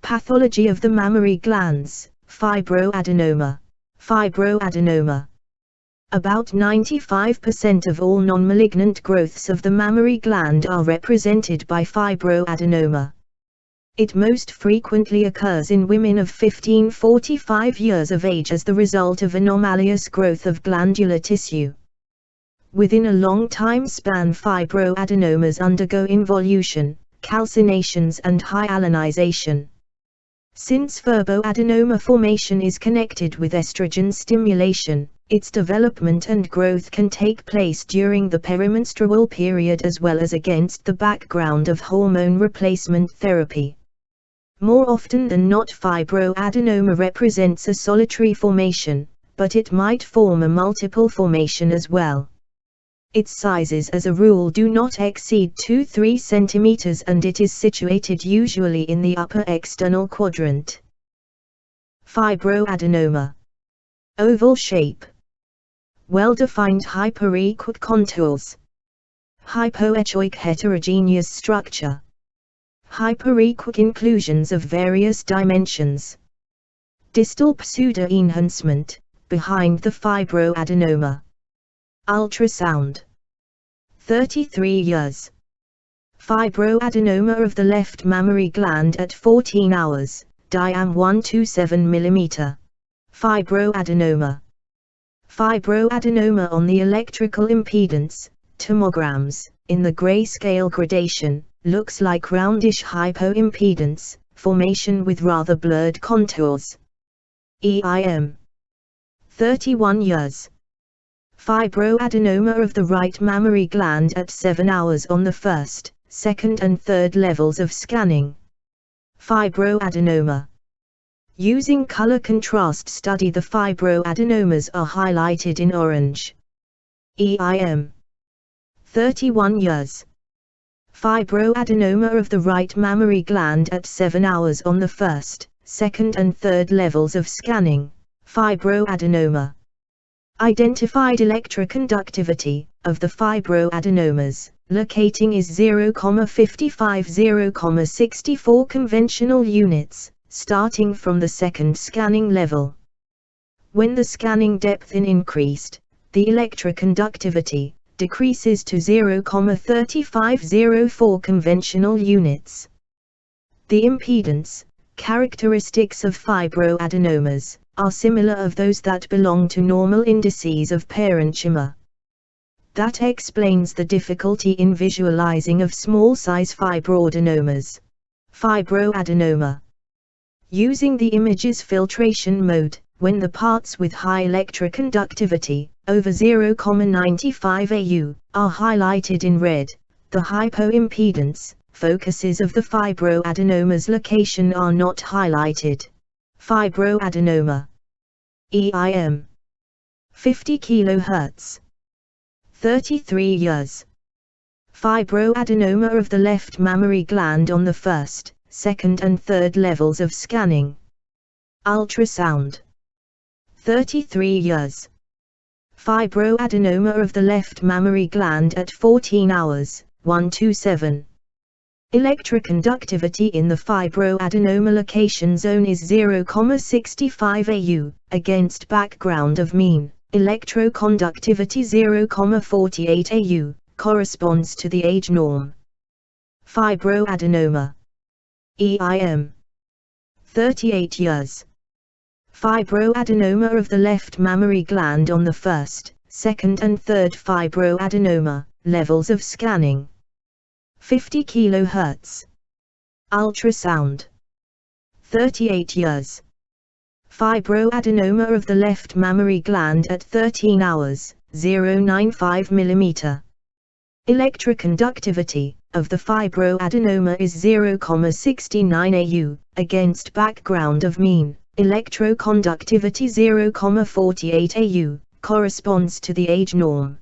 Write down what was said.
Pathology of the mammary glands, fibroadenoma. Fibroadenoma. About 95% of all non-malignant growths of the mammary gland are represented by fibroadenoma. It most frequently occurs in women of 15–45 years of age as the result of anomalous growth of glandular tissue. Within a long time span, fibroadenomas undergo involution, calcinations and hyalinization. Since fibroadenoma formation is connected with estrogen stimulation, its development and growth can take place during the perimenstrual period as well as against the background of hormone replacement therapy. More often than not, fibroadenoma represents a solitary formation, but it might form a multiple formation as well. Its sizes as a rule do not exceed 2–3 cm and it is situated usually in the upper external quadrant. Fibroadenoma. Oval shape. Well-defined hyperechoic contours. Hypoechoic heterogeneous structure. Hyperechoic inclusions of various dimensions. Distal pseudo-enhancement, behind the fibroadenoma. Ultrasound. 33 years. Fibroadenoma of the left mammary gland at 14 hours, diam 127 mm. Fibroadenoma. Fibroadenoma on the electrical impedance, tomograms, in the grayscale gradation, looks like roundish hypoimpedance, formation with rather blurred contours. EIM. 31 years. Fibroadenoma of the right mammary gland at 7 hours on the first, second and third levels of scanning. Fibroadenoma. Using color contrast study, the fibroadenomas are highlighted in orange. EIM. 31 years. Fibroadenoma of the right mammary gland at 7 hours on the first, second and third levels of scanning. Fibroadenoma. Identified electroconductivity of the fibroadenomas, locating is 0,55–0,64 conventional units, starting from the second scanning level. When the scanning depth increased, the electroconductivity decreases to 0,3504 conventional units. The impedance characteristics of fibroadenomas are similar of those that belong to normal indices of parenchyma. That explains the difficulty in visualizing of small-size fibroadenomas. Fibroadenoma. Using the images filtration mode, when the parts with high electroconductivity, over 0,95 AU, are highlighted in red, the hypoimpedance focuses of the fibroadenoma's location are not highlighted. Fibroadenoma. EIM. 50 kHz. 33 years. Fibroadenoma of the left mammary gland on the first, second and third levels of scanning. Ultrasound. 33 years. Fibroadenoma of the left mammary gland at 14 hours, 127. Electroconductivity in the fibroadenoma location zone is 0,65 AU, against background of mean electroconductivity 0,48 AU, corresponds to the age norm. Fibroadenoma. EIM. 38 years. Fibroadenoma of the left mammary gland on the first, second and third fibroadenoma levels of scanning. 50 kHz. Ultrasound. 38 years. Fibroadenoma of the left mammary gland at 13 hours, 0.95 mm. Electroconductivity of the fibroadenoma is 0,69 AU, against background of mean electroconductivity 0,48 AU, corresponds to the age norm.